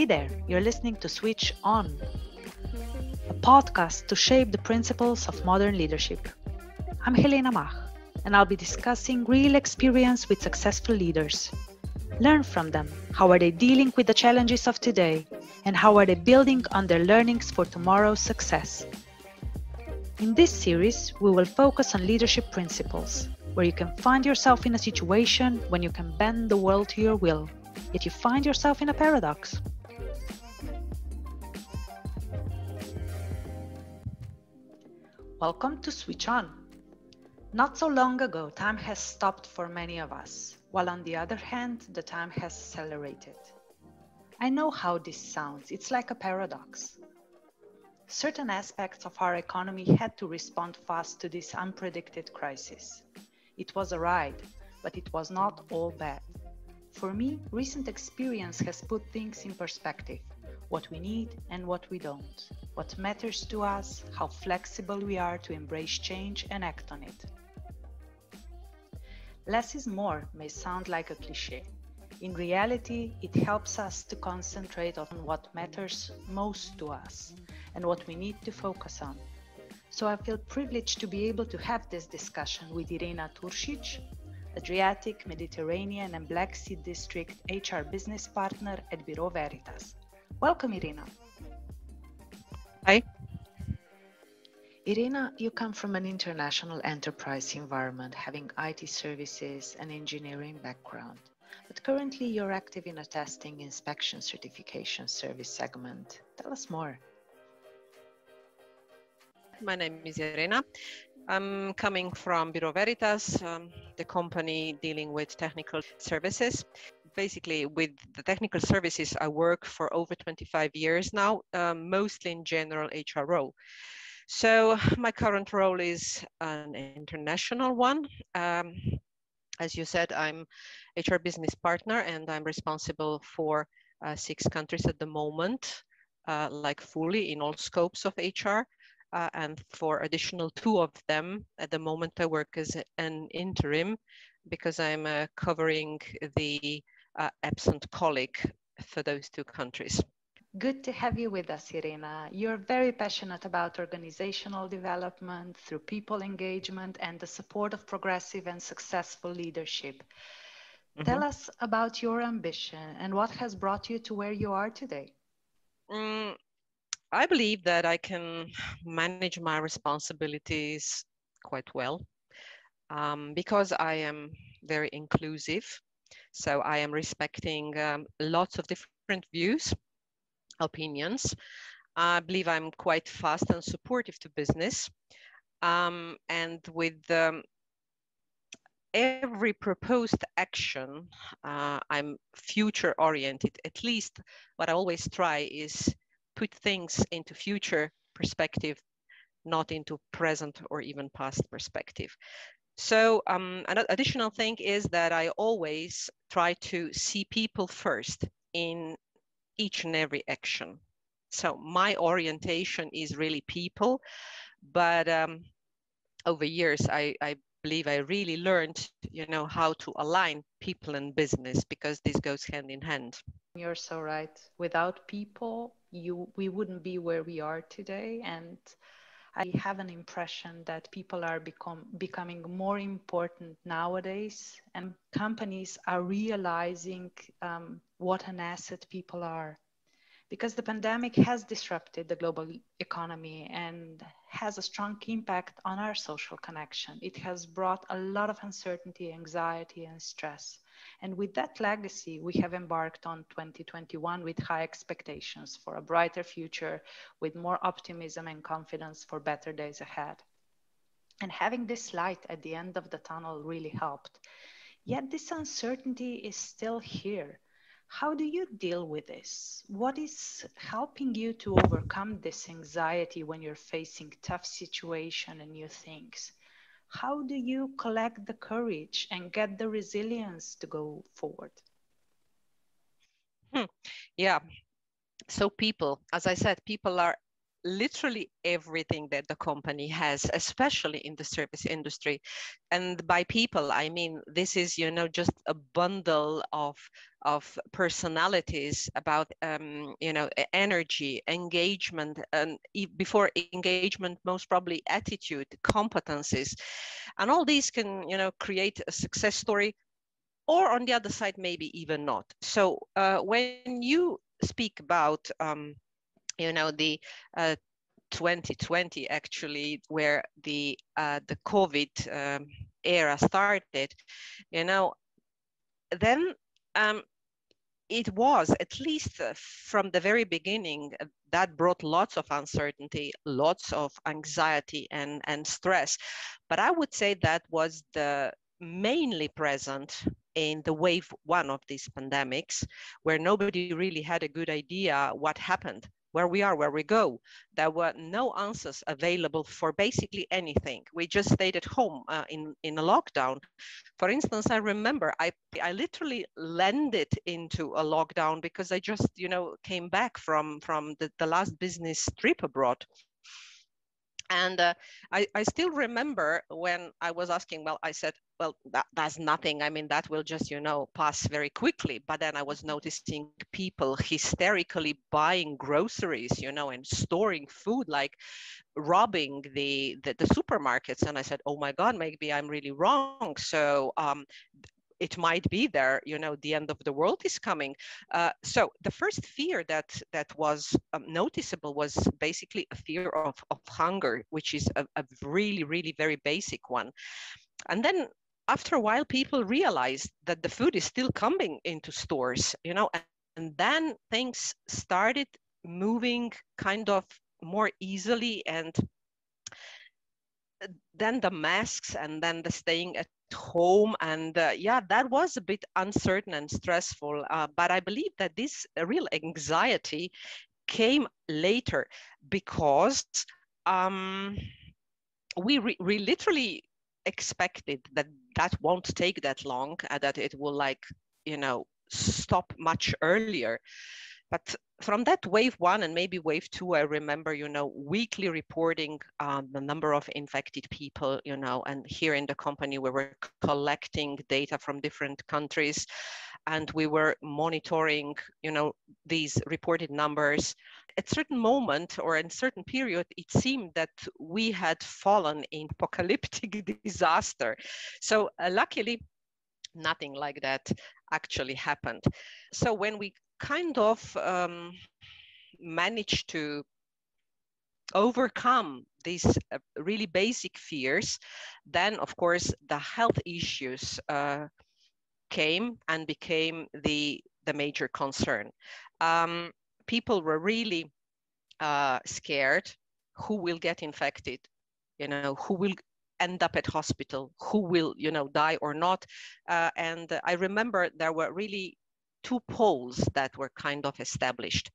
Hey there, you're listening to Switch On, a podcast to shape the principles of modern leadership. I'm Helena Mach, and I'll be discussing real experience with successful leaders. Learn from them. How are they dealing with the challenges of today? And how are they building on their learnings for tomorrow's success? In this series, we will focus on leadership principles, where you can find yourself in a situation when you can bend the world to your will, yet you find yourself in a paradox. Welcome to Switch On. Not so long ago, time has stopped for many of us, while on the other hand, the time has accelerated. I know how this sounds. It's like a paradox. Certain aspects of our economy had to respond fast to this unpredicted crisis. It was a ride, but it was not all bad. For me, recent experience has put things in perspective, what we need and what we don't, what matters to us, how flexible we are to embrace change and act on it. Less is more may sound like a cliché. In reality, it helps us to concentrate on what matters most to us and what we need to focus on. So I feel privileged to be able to have this discussion with Irena Turšič, Adriatic Mediterranean and Black Sea District HR business partner at Bureau Veritas. Welcome, Irena. Hi. Irena, you come from an international enterprise environment, having IT services and engineering background. But currently you're active in a testing, inspection, certification service segment. Tell us more. My name is Irena. I'm coming from Bureau Veritas, the company dealing with technical services. Basically, with the technical services, I work for over 25 years now, mostly in general HR role. So my current role is an international one. As you said, I'm HR business partner and I'm responsible for 6 countries at the moment, like fully in all scopes of HR. And for additional 2 of them, at the moment I work as an interim because I'm covering the absent colleague for those 2 countries. Good to have you with us, Irena. You're very passionate about organizational development through people engagement and the support of progressive and successful leadership. Tell us about your ambition and what has brought you to where you are today. I believe that I can manage my responsibilities quite well because I am very inclusive. So I am respecting lots of different views, opinions. I believe I'm quite fast and supportive to business. And with every proposed action, I'm future oriented. At least what I always try is put things into future perspective, not into present or even past perspective. So an additional thing is that I always try to see people first in each and every action. So my orientation is really people, but over years, I believe I really learned, how to align people and business because this goes hand in hand. You're so right. Without people, we wouldn't be where we are today. And I have an impression that people are becoming more important nowadays, and companies are realizing what an asset people are. Because the pandemic has disrupted the global economy and has a strong impact on our social connection. It has brought a lot of uncertainty, anxiety, and stress. And with that legacy, we have embarked on 2021 with high expectations for a brighter future, with more optimism and confidence for better days ahead. And having this light at the end of the tunnel really helped. Yet this uncertainty is still here. How do you deal with this? What is helping you to overcome this anxiety when you're facing tough situation and new things? How do you collect the courage and get the resilience to go forward? Yeah. So people, as I said, people are literally everything that the company has, especially in the service industry. And by people, I mean, this is, you know, just a bundle of personalities about, you know, energy, engagement, and before engagement, most probably attitude, competencies. And all these can, you know, create a success story, or on the other side, maybe even not. So when you speak about, you know, the 2020 actually, where the COVID era started, you know, then it was, at least from the very beginning, that brought lots of uncertainty, lots of anxiety and stress. But I would say that was the mainly present in the wave one of these pandemics, where nobody really had a good idea what happened, where we are, where we go. There were no answers available for basically anything. We just stayed at home in a lockdown. For instance, I remember I literally landed into a lockdown because I just, you know, came back from the last business trip abroad. And I still remember when I was asking, well, I said, well, that's nothing. I mean, that will just, you know, pass very quickly. But then I was noticing people hysterically buying groceries, you know, and storing food, like robbing the supermarkets. And I said, oh my God, maybe I'm really wrong. So it might be there, you know, the end of the world is coming. So the first fear that was noticeable was basically a fear of hunger, which is a really, really very basic one. And then after a while, people realized that the food is still coming into stores, you know, and then things started moving kind of more easily. And then the masks, and then the staying at home, and yeah, that was a bit uncertain and stressful. But I believe that this real anxiety came later, because um, we literally expected that that won't take that long, that it will, like, you know, stop much earlier. But from that wave one and maybe wave two, I remember, you know, weekly reporting the number of infected people, you know, and here in the company, we were collecting data from different countries, and we were monitoring, you know, these reported numbers. At certain moment or in certain period, it seemed that we had fallen in apocalyptic disaster. So luckily, nothing like that actually happened. So when we kind of managed to overcome these really basic fears, then of course the health issues came and became the major concern. People were really scared. Who will get infected? You know, who will end up at hospital? Who will, you know, die or not? And I remember there were really two poles that were kind of established.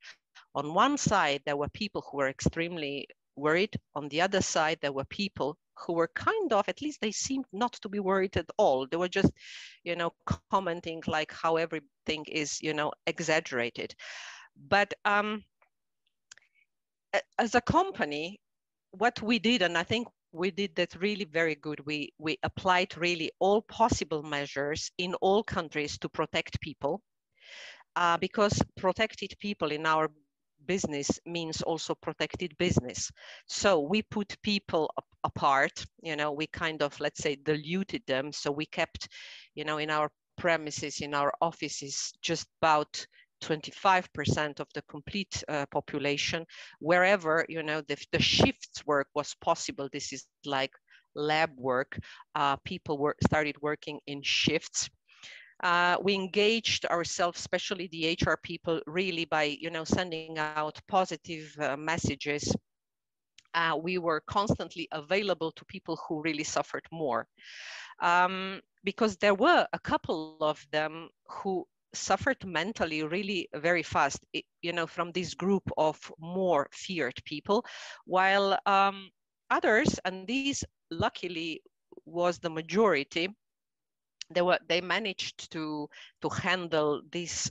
On one side, there were people who were extremely worried. On the other side, there were people who were kind of, at least they seemed not to be worried at all. They were just, you know, commenting like how everything is, you know, exaggerated. But as a company, what we did, and I think we did that really very good, we applied really all possible measures in all countries to protect people, because protected people in our business means also protected business. So we put people apart, you know, we kind of, let's say, diluted them. So we kept, you know, in our premises, in our offices, just about 25% of the complete population. Wherever, you know, the shifts work was possible, this is like lab work, people started working in shifts. We engaged ourselves, especially the HR people, really by, you know, sending out positive messages. We were constantly available to people who really suffered more, because there were a couple of them who suffered mentally really very fast, you know, from this group of more feared people, while others, and these luckily was the majority, they managed to handle this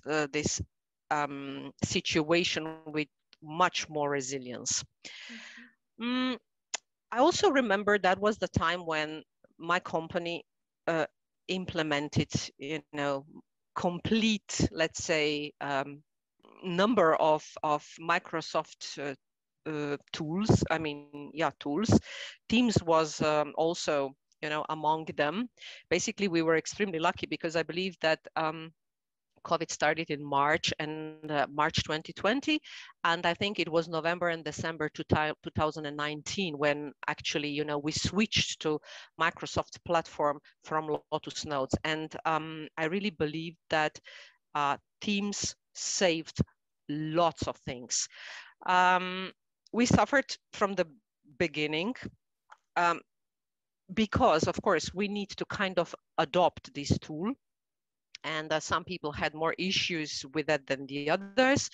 situation with much more resilience. Mm-hmm. I also remember that was the time when my company implemented, complete, let's say, number of Microsoft tools. I mean, tools. Teams was also, among them. Basically, we were extremely lucky because I believe that COVID started in March March 2020, and I think it was November and December 2019 when actually, we switched to Microsoft platform from Lotus Notes, and I really believe that Teams saved lots of things. We suffered from the beginning because, of course, we need to kind of adopt this tool. And some people had more issues with that than the others.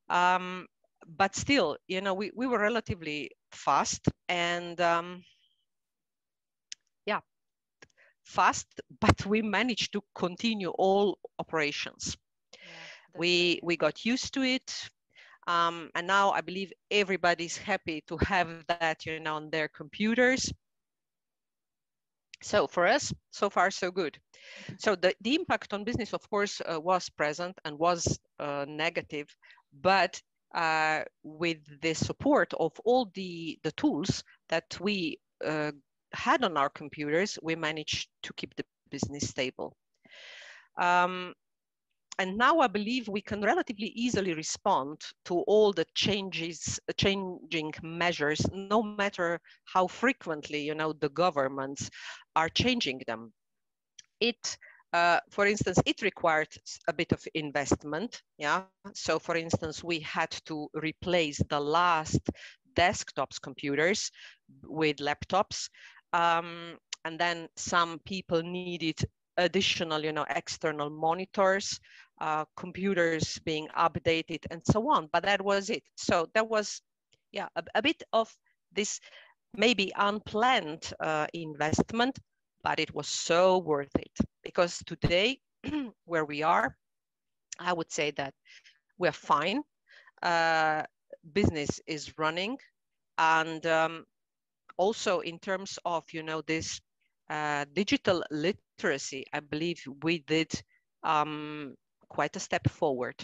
But still, we were relatively fast and fast, but we managed to continue all operations. Yeah, We got used to it. And now I believe everybody's happy to have that, on their computers. So for us, so far, so good. So the impact on business, of course, was present and was negative, but with the support of all the tools that we had on our computers, we managed to keep the business stable. And now I believe we can relatively easily respond to all the changing measures, no matter how frequently, the governments are changing them. For instance, it required a bit of investment. Yeah. So for instance, we had to replace the last desktops computers with laptops. And then some people needed additional, external monitors, computers being updated and so on. But that was it. So there was, a bit of this maybe unplanned investment, but it was so worth it, because today where we are, I would say that we're fine. Business is running, and also in terms of this digital literacy, I believe we did quite a step forward.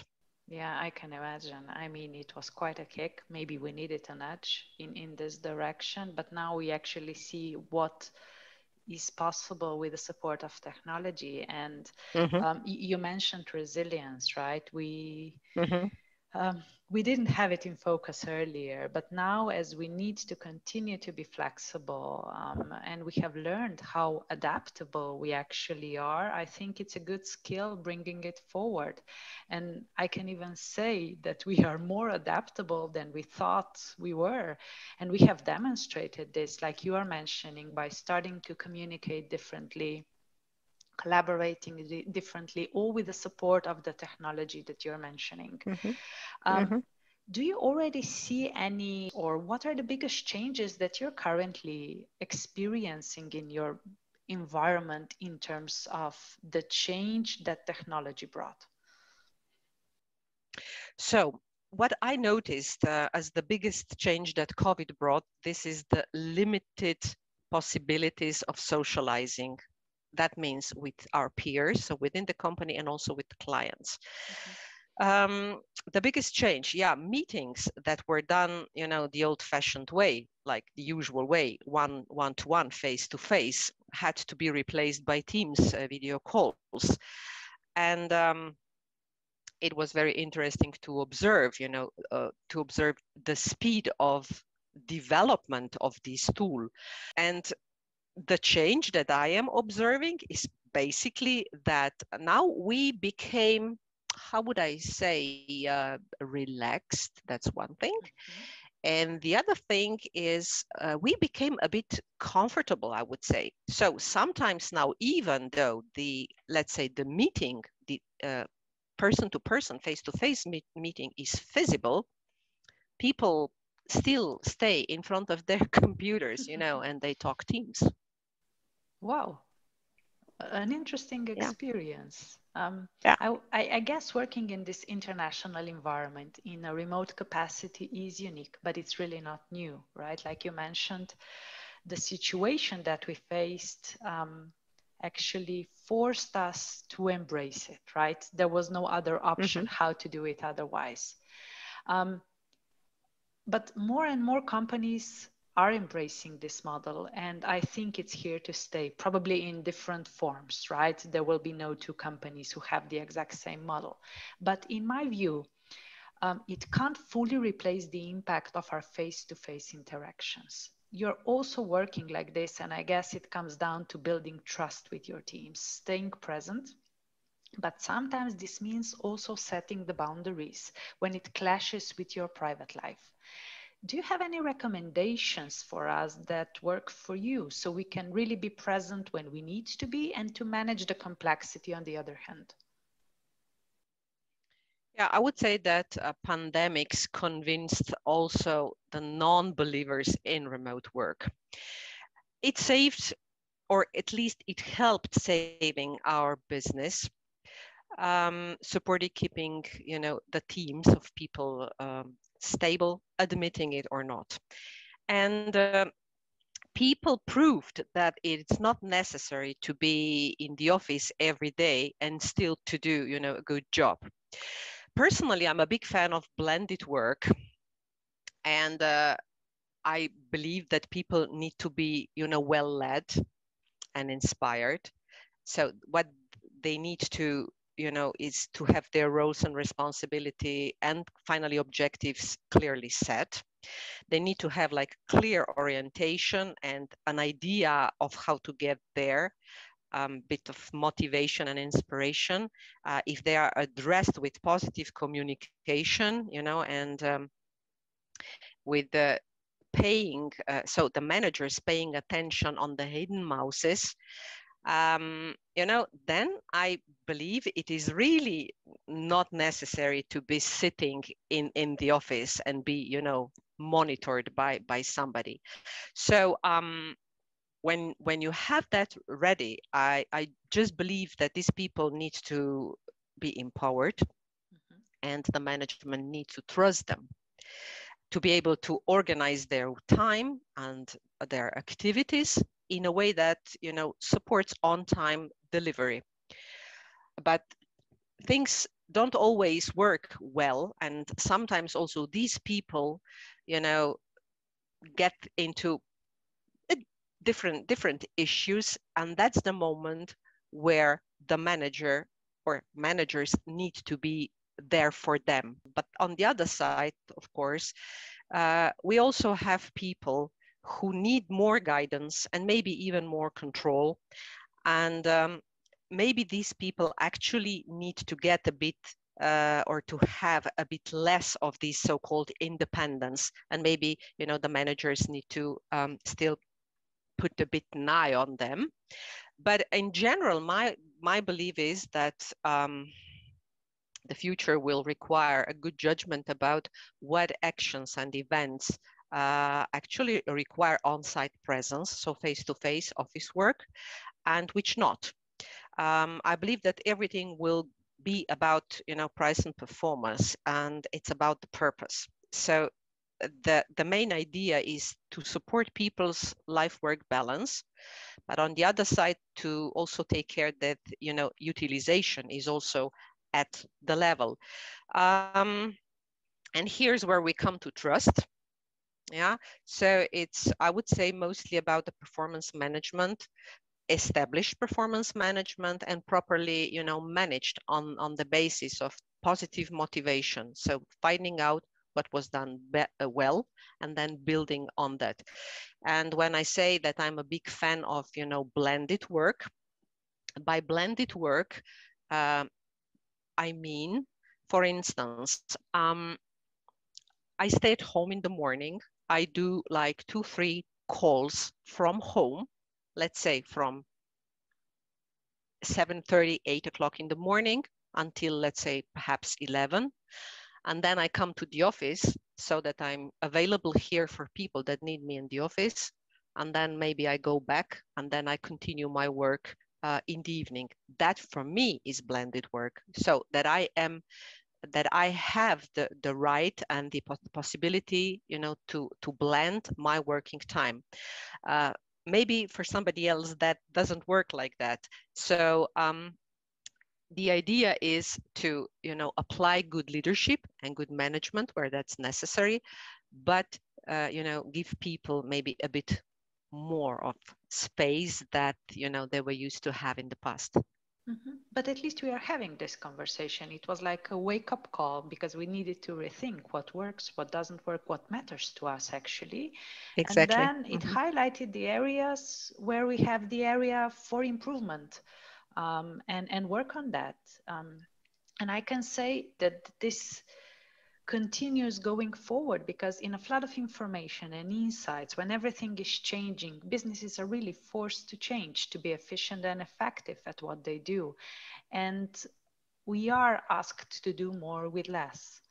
Yeah, I can imagine. I mean, it was quite a kick. Maybe we needed a nudge in this direction, but now we actually see what is possible with the support of technology. And Mm-hmm. you mentioned resilience, right? Mm-hmm. We didn't have it in focus earlier, but now as we need to continue to be flexible and we have learned how adaptable we actually are, I think it's a good skill bringing it forward. And I can even say that we are more adaptable than we thought we were. And we have demonstrated this, like you are mentioning, by starting to communicate differently, collaborating differently, all with the support of the technology that you're mentioning. Mm-hmm. Um, Mm-hmm. do you already see any, or what are the biggest changes that you're currently experiencing in your environment in terms of the change that technology brought? So what I noticed as the biggest change that COVID brought, this is the limited possibilities of socializing. That means with our peers, so within the company, and also with clients. The biggest change, meetings that were done, the old-fashioned way, like the usual way, one-to-one, face-to-face, had to be replaced by Teams video calls. And it was very interesting to observe, the speed of development of this tool. And the change that I am observing is basically that now we became, how would I say, relaxed. That's one thing. Mm-hmm. And the other thing is we became a bit comfortable, I would say. So sometimes now, even though let's say the meeting, the person-to-person, face-to-face meeting is feasible, people still stay in front of their computers, and they talk Teams. Wow, an interesting Yeah. experience. Yeah. I guess working in this international environment in a remote capacity is unique, but it's really not new, right? Like you mentioned, the situation that we faced actually forced us to embrace it, right? There was no other option Hmm. how to do it otherwise. Um, but more and more companies are embracing this model, and I think it's here to stay, probably in different forms, right? There will be no two companies who have the exact same model. But in my view, it can't fully replace the impact of our face-to-face interactions. You're also working like this, and I guess it comes down to building trust with your teams, staying present. But sometimes this means also setting the boundaries when it clashes with your private life. Do you have any recommendations for us that work for you so we can really be present when we need to be and to manage the complexity on the other hand? Yeah, I would say that pandemics convinced also the non-believers in remote work. It saved, or at least it helped saving our business, supported keeping, the teams of people stable, admitting it or not. And people proved that it's not necessary to be in the office every day and still to do, a good job. Personally, I'm a big fan of blended work, and I believe that people need to be, well led and inspired. So what they need to, is to have their roles and responsibility and finally objectives clearly set. They need to have like clear orientation and an idea of how to get there, bit of motivation and inspiration. If they are addressed with positive communication, and with the paying, so the managers paying attention on the hidden mouses, then I believe it is really not necessary to be sitting in the office and be, monitored by somebody. So when you have that ready, I just believe that these people need to be empowered, Mhm. and the management needs to trust them to be able to organize their time and their activities in a way that supports on-time delivery. But things don't always work well, and sometimes also these people you know get into different issues, and that's the moment where the manager or managers need to be there for them. But on the other side, of course, we also have people who need more guidance and maybe even more control. And maybe these people actually need to get a bit or to have a bit less of this so-called independence. And maybe, the managers need to still put a bit an eye on them. But in general, my belief is that the future will require a good judgment about what actions and events actually require on-site presence, so face-to-face office work, and which not. I believe that everything will be about price and performance, and it's about the purpose. So the main idea is to support people's life-work balance, but on the other side, to also take care that utilization is also at the level. Um, and here's where we come to trust. Yeah, so it's, I would say, mostly about the performance management, established performance management, and properly managed on the basis of positive motivation. So finding out what was done well, and then building on that. And when I say that I'm a big fan of blended work, by blended work I mean, for instance, I stay at home in the morning. I do like 2-3 calls from home, let's say from 7:30, 8 o'clock in the morning until, let's say, perhaps 11. And then I come to the office so that I'm available here for people that need me in the office. And then maybe I go back and then I continue my work in the evening. That for me is blended work. So that I have the right and the possibility, to blend my working time. Maybe for somebody else that doesn't work like that. So the idea is to, apply good leadership and good management where that's necessary, but give people maybe a bit more of space that they were used to have in the past. But at least we are having this conversation. It was like a wake-up call because we needed to rethink what works, what doesn't work, what matters to us actually. And Exactly. then it highlighted the areas where we have the area for improvement, and work on that. And I can say that this continues going forward because in a flood of information and insights, when everything is changing, businesses are really forced to change to be efficient and effective at what they do. And we are asked to do more with less.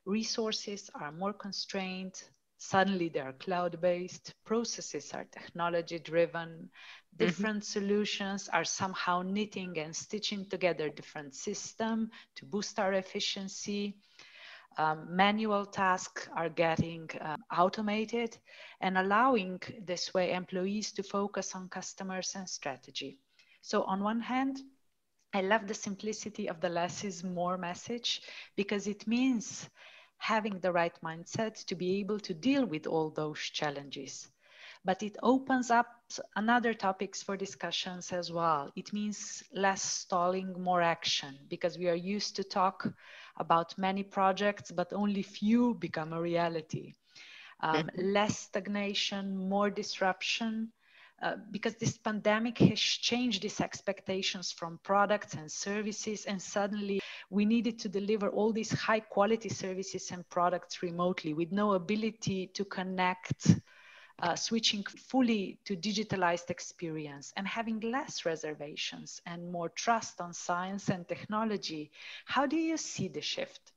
Resources are more constrained. Suddenly they are cloud-based. Processes are technology-driven. Different solutions are somehow knitting and stitching together different systems to boost our efficiency. Manual tasks are getting automated and allowing this way employees to focus on customers and strategy. So on one hand, I love the simplicity of the less is more message because it means having the right mindset to be able to deal with all those challenges. But it opens up another topics for discussions as well. It means less stalling, more action, because we are used to talk about many projects, but only few become a reality. Less stagnation, more disruption, because this pandemic has changed these expectations from products and services, and suddenly we needed to deliver all these high quality services and products remotely with no ability to connect, switching fully to digitalized experience and having less reservations and more trust on science and technology. How do you see the shift?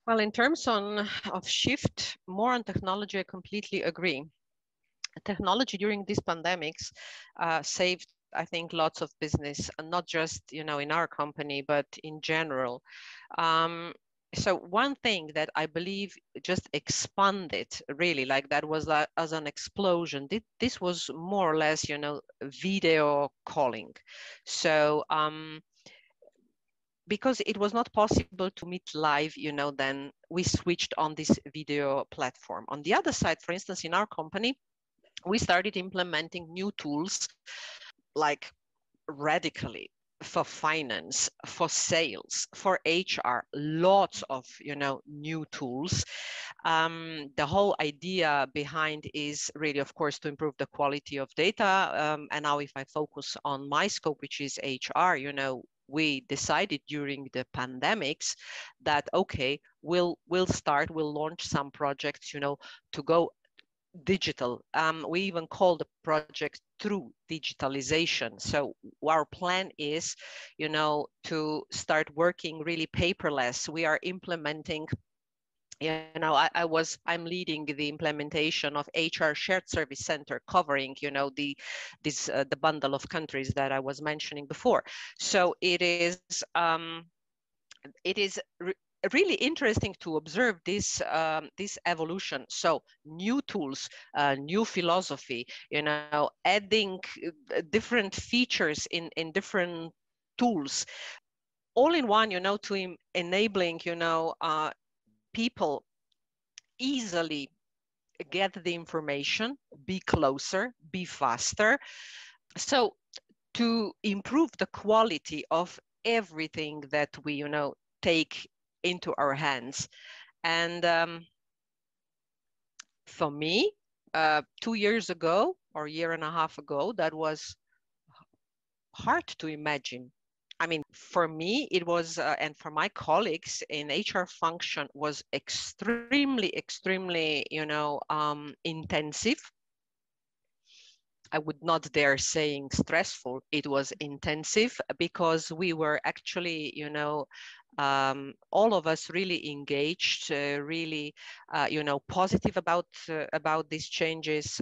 Well, in terms of shift, more on technology, I completely agree. Technology during these pandemics saved, I think, lots of business, and not just in our company, but in general. So one thing that I believe just expanded really, like that was as an explosion. This was more or less, video calling. So because it was not possible to meet live, then we switched on this video platform. On the other side, for instance, in our company, we started implementing new tools like radically for finance, for sales, for HR, lots of new tools. The whole idea behind is really, of course, to improve the quality of data. And now if I focus on my scope, which is HR, we decided during the pandemics that, okay, we'll launch some projects, to go digital. We even call the project through digitalization. So our plan is, to start working really paperless. We are implementing, I'm leading the implementation of HR shared service center covering, the bundle of countries that I was mentioning before. So it is really interesting to observe this evolution. So new tools, new philosophy, adding different features in different tools, all in one, to enabling, people easily get the information, be closer, be faster. So to improve the quality of everything that we, take into our hands. And for me, 2 years ago or a year and a half ago, that was hard to imagine. I mean, for me, it was, and for my colleagues in HR function, was extremely, intensive. I would not dare saying stressful. It was intensive because we were actually, all of us really engaged, really, positive about these changes.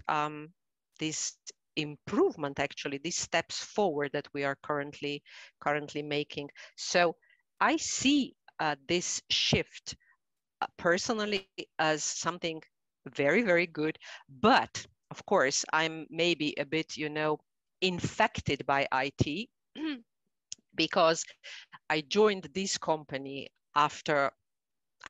This improvement, actually, these steps forward that we are currently making. So I see this shift personally as something very, very good. But of course, I'm maybe a bit, infected by IT because I joined this company after,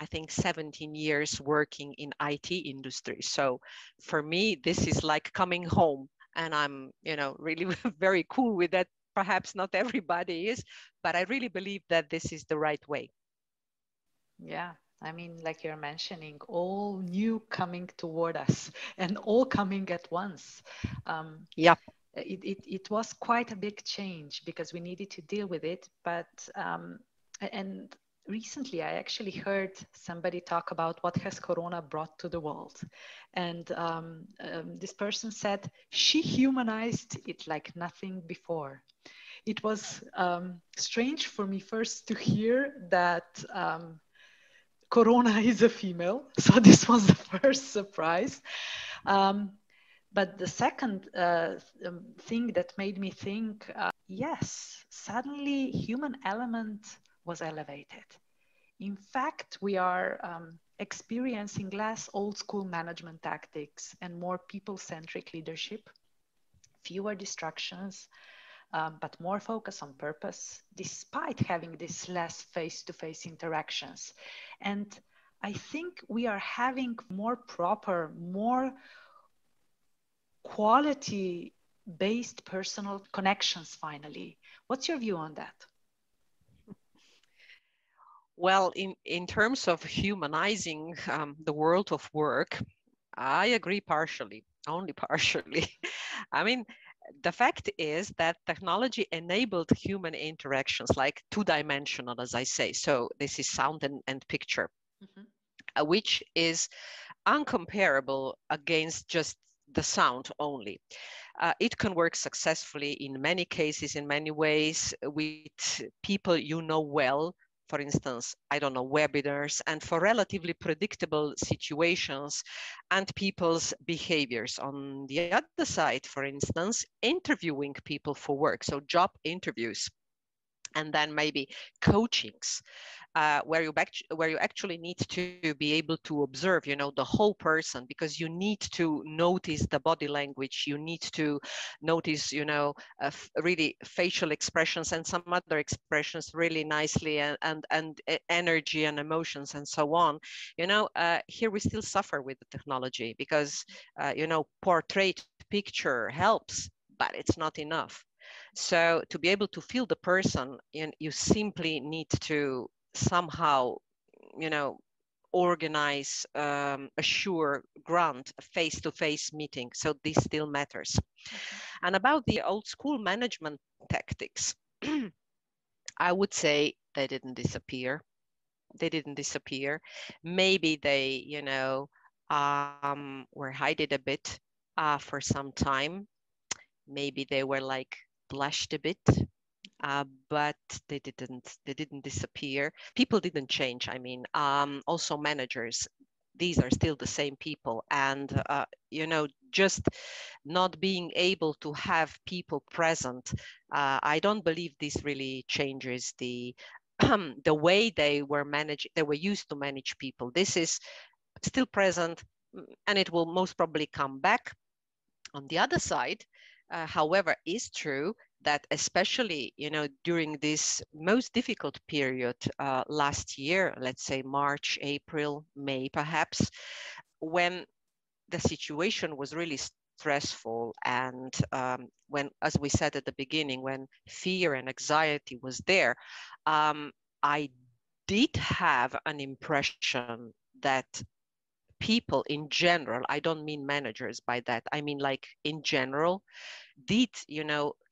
I think, 17 years working in IT industry. So for me, this is like coming home, and I'm, really very cool with that. Perhaps not everybody is, but I really believe that this is the right way. Yeah, I mean, like you're mentioning, all new coming toward us and all coming at once. Um, Yeah. it was quite a big change because we needed to deal with it. And recently, I actually heard somebody talk about what has Corona brought to the world. And this person said she humanized it like nothing before. It was strange for me first to hear that Corona is a female. So this was the first surprise. Um, but the second thing that made me think, yes, suddenly human element was elevated. In fact, we are experiencing less old school management tactics and more people centric leadership, fewer distractions, but more focus on purpose, despite having this less face-to-face interactions. And I think we are having more proper, more quality-based personal connections finally. What's your view on that? Well, in terms of humanizing the world of work, I agree partially, only partially. I mean, the fact is that technology enabled human interactions, like two-dimensional, as I say. So this is sound and picture, which is uncomparable against just the sound only. It can work successfully in many cases, in many ways, with people you know well. For instance, I don't know, webinars, and for relatively predictable situations and people's behaviors. On the other side, for instance, interviewing people for work, so job interviews, and then maybe coachings, where you actually need to be able to observe, the whole person, because you need to notice the body language, you need to notice, really facial expressions and some other expressions really nicely, and energy and emotions and so on. Here we still suffer with the technology because, portrait picture helps, but it's not enough. So to be able to feel the person, you simply need to somehow, organize, assure, grant a face-to-face meeting. So this still matters. And about the old school management tactics, I would say they didn't disappear. They didn't disappear. Maybe they, were hidden a bit for some time. Maybe they were like blushed a bit, but they didn't disappear. People didn't change. I mean, also managers, these are still the same people, and just not being able to have people present, I don't believe this really changes the the way they were used to manage people. This is still present, and it will most probably come back. On the other side, however, is true that especially, during this most difficult period last year, let's say March, April, May, perhaps, when the situation was really stressful, and when, as we said at the beginning, when fear and anxiety was there, I did have an impression that people in general, I don't mean managers by that, I mean like in general, did,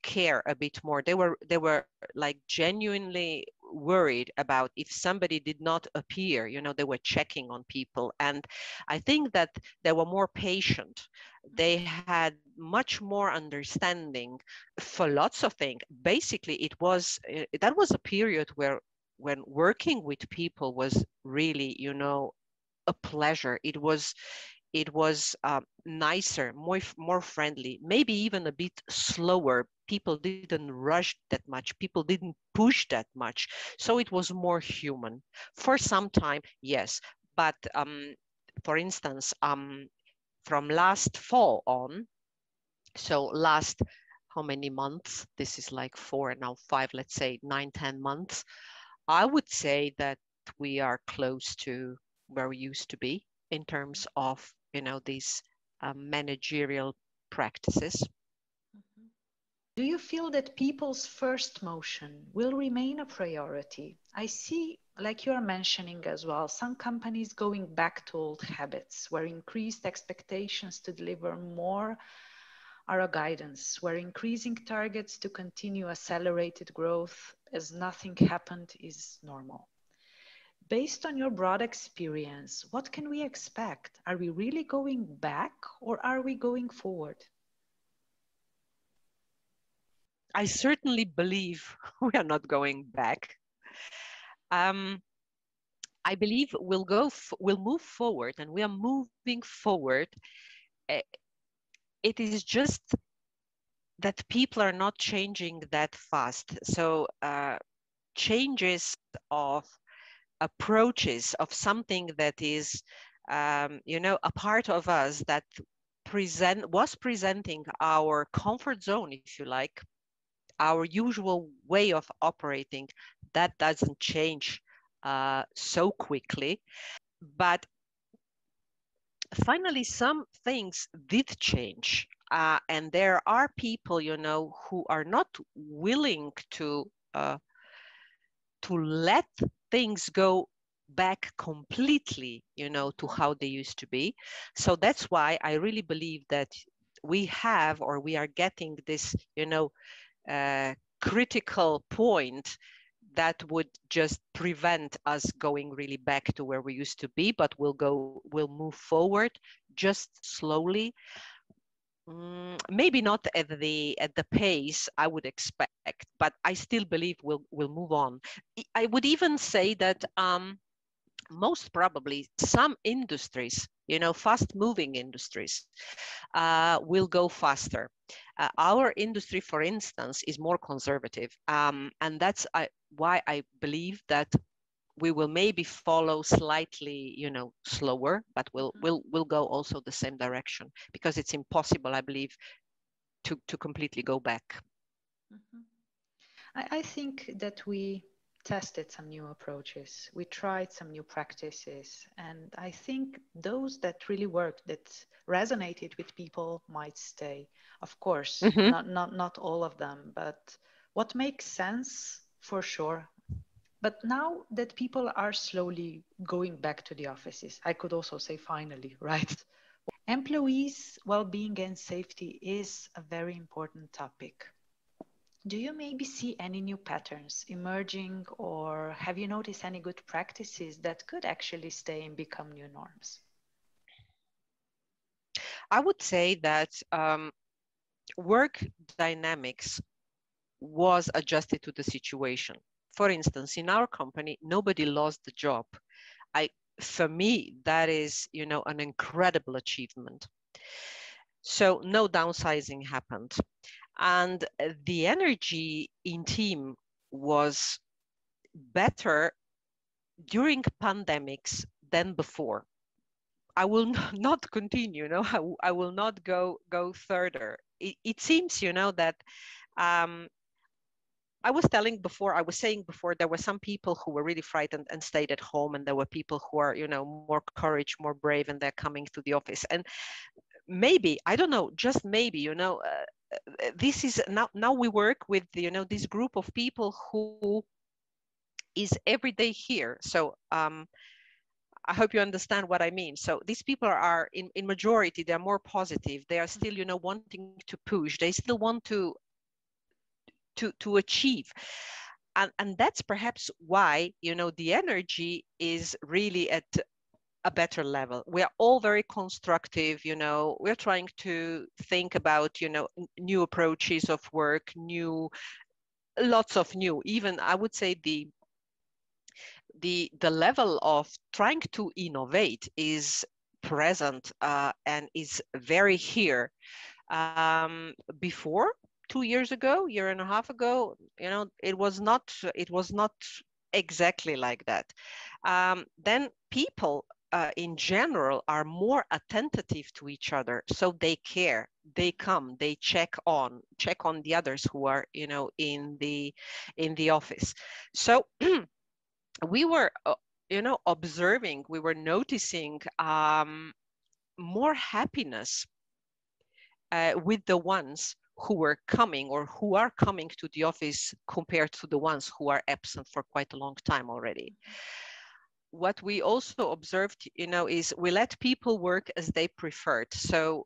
care a bit more. They were like genuinely worried about if somebody did not appear, they were checking on people. And I think that they were more patient. They had much more understanding for lots of things. Basically, that was a period where when working with people was really, a pleasure. it was nicer, more friendly, maybe even a bit slower. People didn't rush that much. People didn't push that much. So it was more human. For some time, yes. But for instance, from last fall on, so last how many months? This is like 4, now 5, let's say 9, 10 months. I would say that we are close to where we used to be in terms of, these managerial practices. Mhm. Do you feel that people's first motion will remain a priority? I see, like you're mentioning as well, some companies going back to old habits where increased expectations to deliver more are a guidance, where increasing targets to continue accelerated growth as nothing happened is normal. Based on your broad experience, what can we expect? Are we really going back or are we going forward? I certainly believe we are not going back. Um, I believe we'll move forward, and we are moving forward. Uh, It is just that people are not changing that fast. So changes of approaches of something that is, a part of us that was presenting our comfort zone, if you like, our usual way of operating, that doesn't change so quickly. But finally, some things did change. And there are people, who are not willing to let things go back completely, to how they used to be. So that's why I really believe that we have, or we are getting this, critical point that would just prevent us going really back to where we used to be, but we'll move forward just slowly. Maybe not at the pace I would expect, but I still believe we'll move on. I would even say that most probably some industries, fast moving industries, will go faster. Our industry, for instance, is more conservative, and that's why I believe that we will maybe follow slightly, slower, but we'll go also the same direction, because it's impossible, I believe, to completely go back. Mhm. I think that we tested some new approaches, we tried some new practices, and I think those that really worked, that resonated with people, might stay. Of course, Mm-hmm. not all of them, but what makes sense for sure. But now that people are slowly going back to the offices, I could also say finally, right? Employees' well-being and safety is a very important topic. Do you maybe see any new patterns emerging, or have you noticed any good practices that could actually stay and become new norms? I would say that work dynamics was adjusted to the situation. For instance, in our company, nobody lost the job. I, for me, that is, an incredible achievement. So no downsizing happened. And the energy in team was better during pandemics than before. I will not continue, I will not go further. It seems, that I was saying before, there were some people who were really frightened and stayed at home, and there were people who are, more courage, more brave, and they're coming to the office. And maybe, I don't know, just maybe, this is now we work with, this group of people who is every day here. So I hope you understand what I mean. So these people are in majority, they're more positive. They are still, wanting to push. They still want to achieve. And that's perhaps why, the energy is really at a better level. We are all very constructive, we're trying to think about, new approaches of work, lots of new, even I would say the level of trying to innovate is present and is very here. Before 2 years ago, year and a half ago, it was not exactly like that. Then people in general are more attentive to each other, so they care, they come, they check on the others who are in the office. So we were observing, we were noticing more happiness with the ones who were coming or who are coming to the office compared to the ones who are absent for quite a long time already. What we also observed, is we let people work as they preferred. So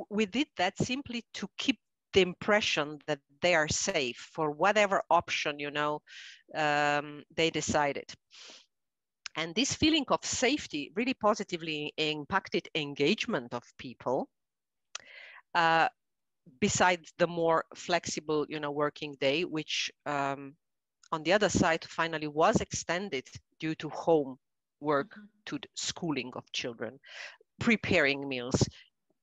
we did that simply to keep the impression that they are safe for whatever option, they decided. And this feeling of safety really positively impacted engagement of people. Besides the more flexible, working day, which on the other side finally was extended due to home work, to the schooling of children, preparing meals.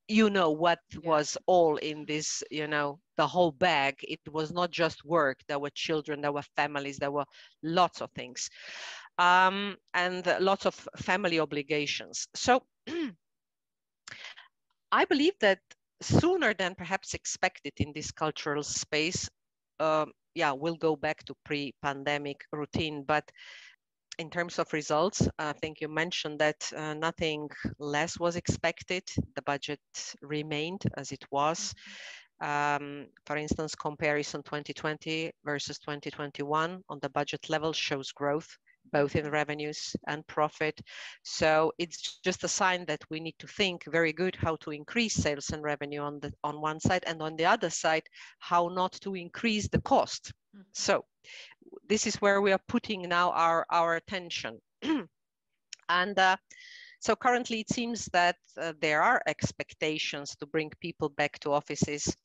What was all in this, the whole bag. It was not just work. There were children, there were families, there were lots of things, and lots of family obligations. So I believe that sooner than perhaps expected in this cultural space, we'll go back to pre-pandemic routine. But in terms of results, I think you mentioned that nothing less was expected. The budget remained as it was. For instance, comparison 2020 versus 2021 on the budget level shows growth, both in revenues and profit. So it's just a sign that we need to think very good how to increase sales and revenue on one side, and on the other side, how not to increase the cost. So this is where we are putting now our attention. And so currently it seems that there are expectations to bring people back to offices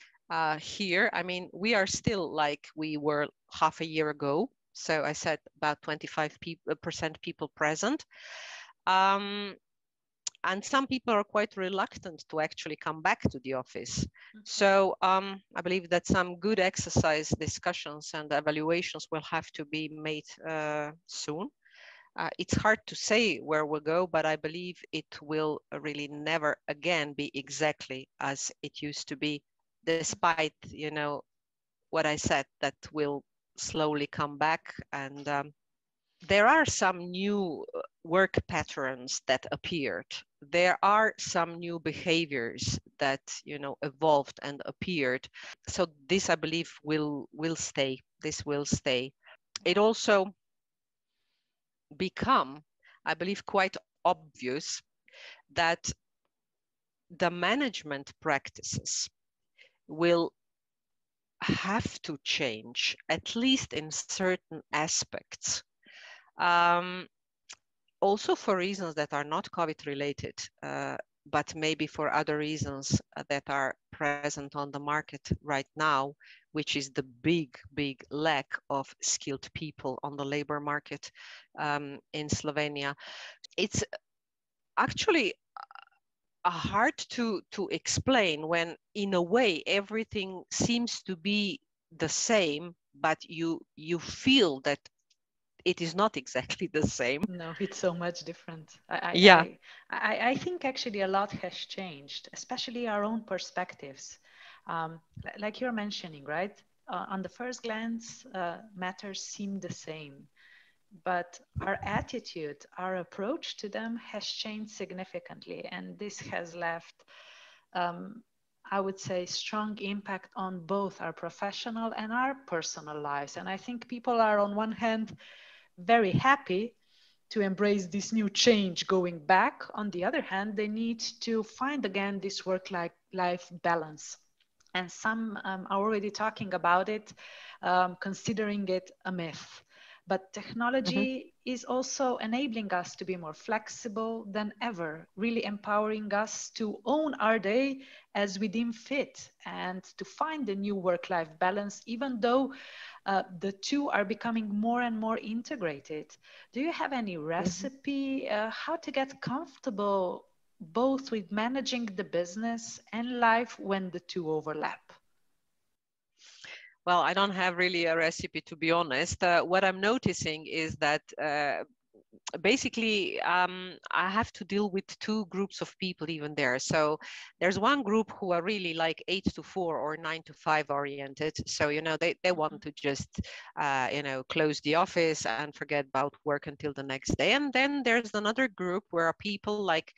here. I mean, we are still like we were half a year ago. So I said about 25% people present. And some people are quite reluctant to actually come back to the office. So I believe that some good exercise discussions and evaluations will have to be made soon. It's hard to say where we'll go, but I believe it will really never again be exactly as it used to be, despite, what I said, that we'll slowly come back. And there are some new work patterns that appeared. There are some new behaviors that, evolved and appeared. So this, I believe, will stay. This will stay. It also become, I believe, quite obvious that the management practices will have to change, at least in certain aspects. Also for reasons that are not COVID related, but maybe for other reasons that are present on the market right now, which is the big lack of skilled people on the labor market in Slovenia. It's actually hard to explain when, in a way, everything seems to be the same, but you feel that it is not exactly the same. No, it's so much different. Yeah. I think actually a lot has changed, especially our own perspectives. Like you're mentioning, right? On the first glance, matters seem the same, but our attitude, our approach to them has changed significantly. And this has left, I would say, strong impact on both our professional and our personal lives. And I think people are, on one hand, very happy to embrace this new change going back. On the other hand, they need to find again this work-life balance. And some are already talking about it, considering it a myth. But technology is also enabling us to be more flexible than ever, really empowering us to own our day as we deem fit and to find a new work-life balance, even though the two are becoming more and more integrated. Do you have any recipe how to get comfortable both with managing the business and life when the two overlap? Well, I don't have really a recipe, to be honest. What I'm noticing is that basically I have to deal with two groups of people even there. So there's one group who are really like 8 to 4 or 9 to 5 oriented. So, they want to just, close the office and forget about work until the next day. And then there's another group where people like,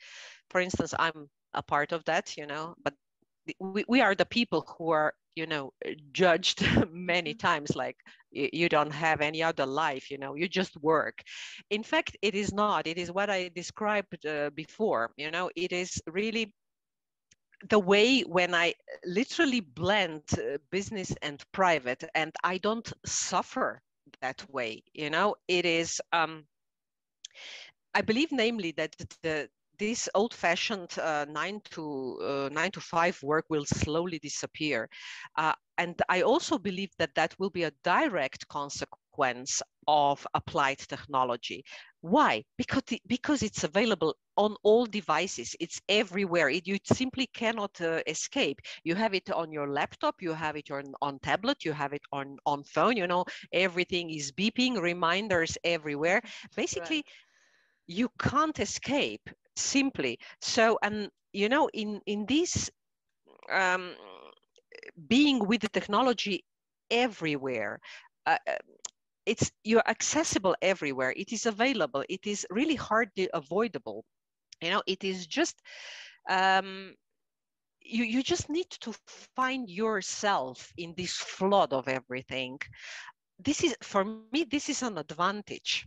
for instance, I'm a part of that, but we are the people who are judged many times, like you don't have any other life, you just work. In fact, it is not. It is what I described before. It is really the way when I literally blend business and private, and I don't suffer that way. It is I believe namely that this old-fashioned 9 to 5 work will slowly disappear. And I also believe that that will be a direct consequence of applied technology. Why? Because it's available on all devices. It's everywhere. You simply cannot escape. You have it on your laptop, you have it on tablet, you have it on phone, everything is beeping, reminders everywhere. Basically, Right. you can't escape simply. So, and in this um, being with the technology everywhere, uh, uh, you're accessible everywhere. It is available. It is really hardly avoidable. It is just um, you just need to find yourself in this flood of everything. This is, for me, this is an advantage,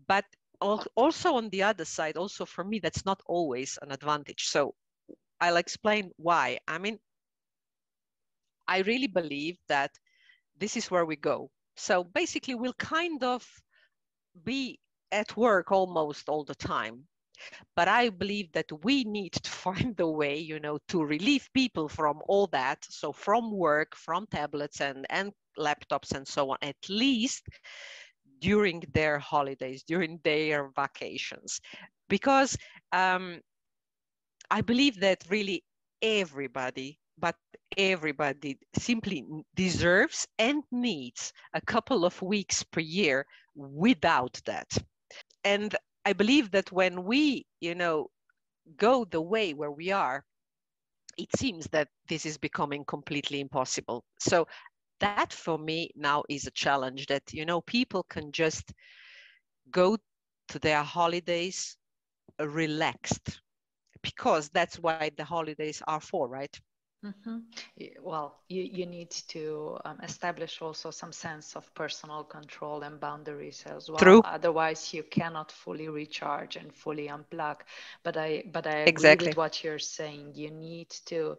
but also on the other side, also for me, that's not always an advantage. So I'll explain why. I mean, I really believe that this is where we go. So basically, we'll kind of be at work almost all the time. But I believe that we need to find a way, to relieve people from all that. So from work, from tablets and laptops and so on, at least during their holidays, during their vacations. Because I believe that really everybody, but everybody simply deserves and needs a couple of weeks per year without that. And I believe that when we, go the way where we are, it seems that this is becoming completely impossible. So that for me now is a challenge, that, people can just go to their holidays relaxed, because that's why the holidays are for, right? Mm-hmm. Well, you need to establish also some sense of personal control and boundaries as well. True. Otherwise, you cannot fully recharge and fully unplug. But I agree with Exactly. what you're saying. You need to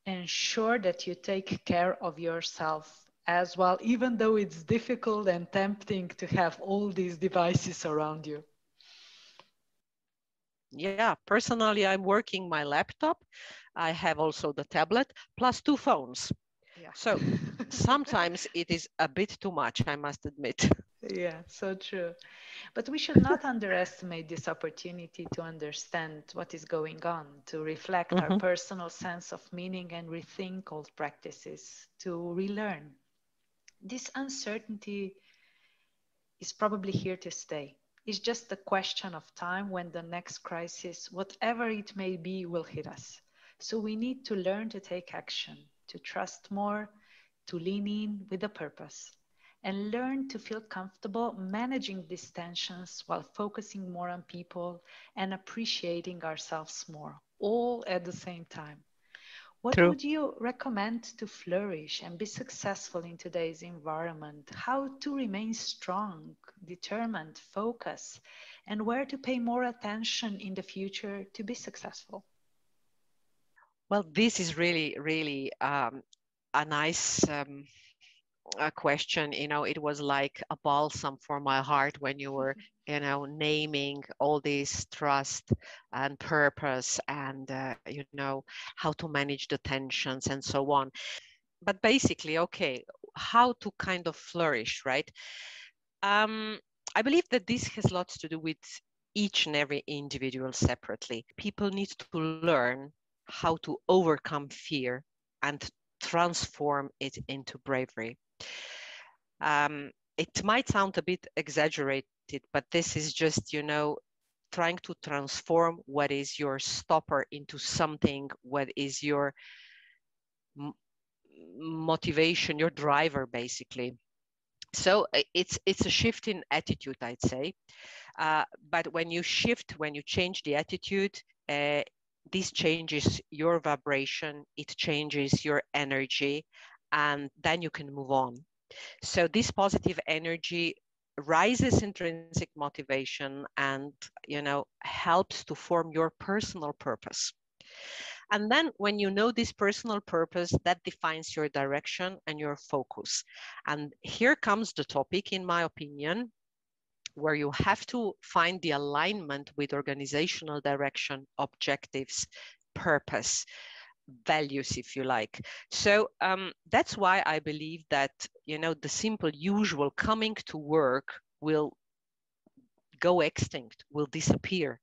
ensure that you take care of yourself as well, even though it's difficult and tempting to have all these devices around you. Yeah, personally, I'm working my laptop. I have also the tablet plus 2 phones. Yeah. So sometimes it is a bit too much, I must admit. Yeah, so true. But we should not underestimate this opportunity to understand what is going on, to reflect our Mhm. personal sense of meaning and rethink old practices, to relearn. This uncertainty is probably here to stay. It's just a question of time when the next crisis, whatever it may be, will hit us. So we need to learn to take action, to trust more, to lean in with a purpose, and learn to feel comfortable managing these tensions while focusing more on people and appreciating ourselves more, all at the same time. What True. would you recommend to flourish and be successful in today's environment? How to remain strong, determined, focused, and where to pay more attention in the future to be successful? Well, this is really, really a nice question. It was like a balsam for my heart when you were, naming all this trust and purpose and, how to manage the tensions and so on. But basically, okay, how to kind of flourish, right? Um, I believe that this has lots to do with each and every individual separately. People need to learn how to overcome fear and transform it into bravery. It might sound a bit exaggerated, but this is just, trying to transform what is your stopper into something what is your motivation, your driver, basically. So it's a shift in attitude, I'd say. But when you change the attitude, this changes your vibration, it changes your energy, and then you can move on. So this positive energy rises intrinsic motivation and, helps to form your personal purpose. And then when you know this personal purpose, that defines your direction and your focus. And here comes the topic, in my opinion, where you have to find the alignment with organizational direction, objectives, purpose, values, if you like. So that's why I believe that, the simple usual coming to work will go extinct, will disappear.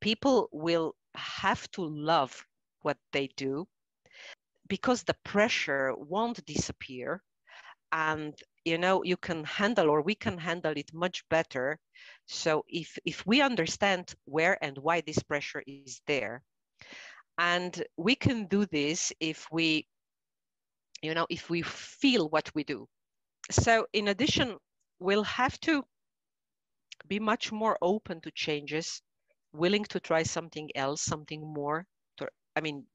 People will have to love what they do because the pressure won't disappear. And you can handle, or we can handle it much better. So if we understand where and why this pressure is there, and we can do this if we feel what we do. So in addition, we'll have to be much more open to changes, willing to try something else, something more,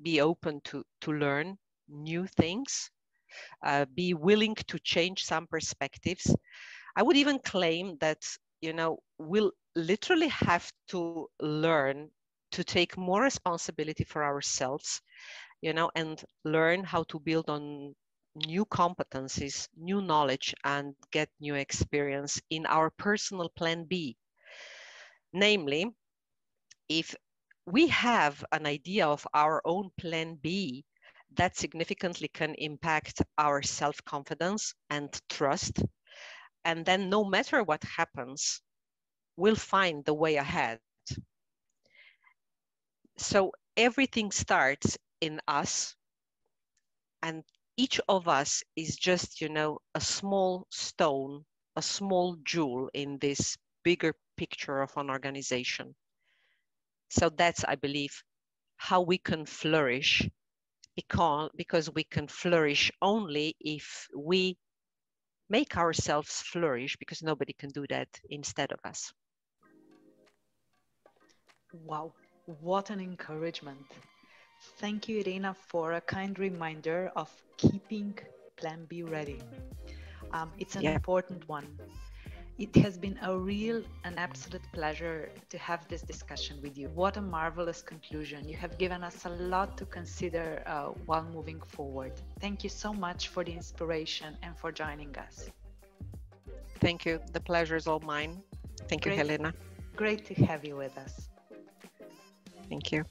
be open to learn new things, be willing to change some perspectives. I would even claim that, we'll literally have to learn to take more responsibility for ourselves, and learn how to build on new competencies, new knowledge, and get new experience in our personal plan B. Namely, if we have an idea of our own plan B, that significantly can impact our self-confidence and trust. And then no matter what happens, we'll find the way ahead. So everything starts in us, and each of us is just, a small stone, a small jewel in this bigger picture of an organization. So that's, I believe, how we can flourish, because we can flourish only if we make ourselves flourish, because nobody can do that instead of us. Wow, what an encouragement. Thank you, Irena, for a kind reminder of keeping Plan B ready. It's an important one. It has been a real and absolute pleasure to have this discussion with you. What a marvelous conclusion. You have given us a lot to consider while moving forward. Thank you so much for the inspiration and for joining us. Thank you. The pleasure is all mine. Thank you, Helena. Great to have you with us. Thank you.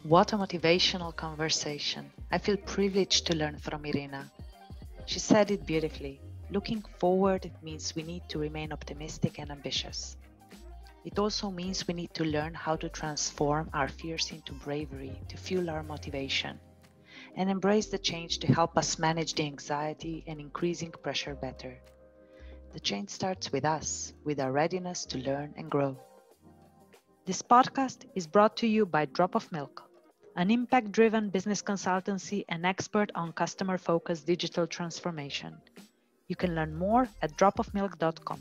What a motivational conversation. I feel privileged to learn from Irena. She said it beautifully. Looking forward means we need to remain optimistic and ambitious. It also means we need to learn how to transform our fears into bravery to fuel our motivation, and embrace the change to help us manage the anxiety and increasing pressure better. The change starts with us, with our readiness to learn and grow. This podcast is brought to you by Drop of Milk, an impact-driven business consultancy and expert on customer-focused digital transformation. You can learn more at dropofmilk.com.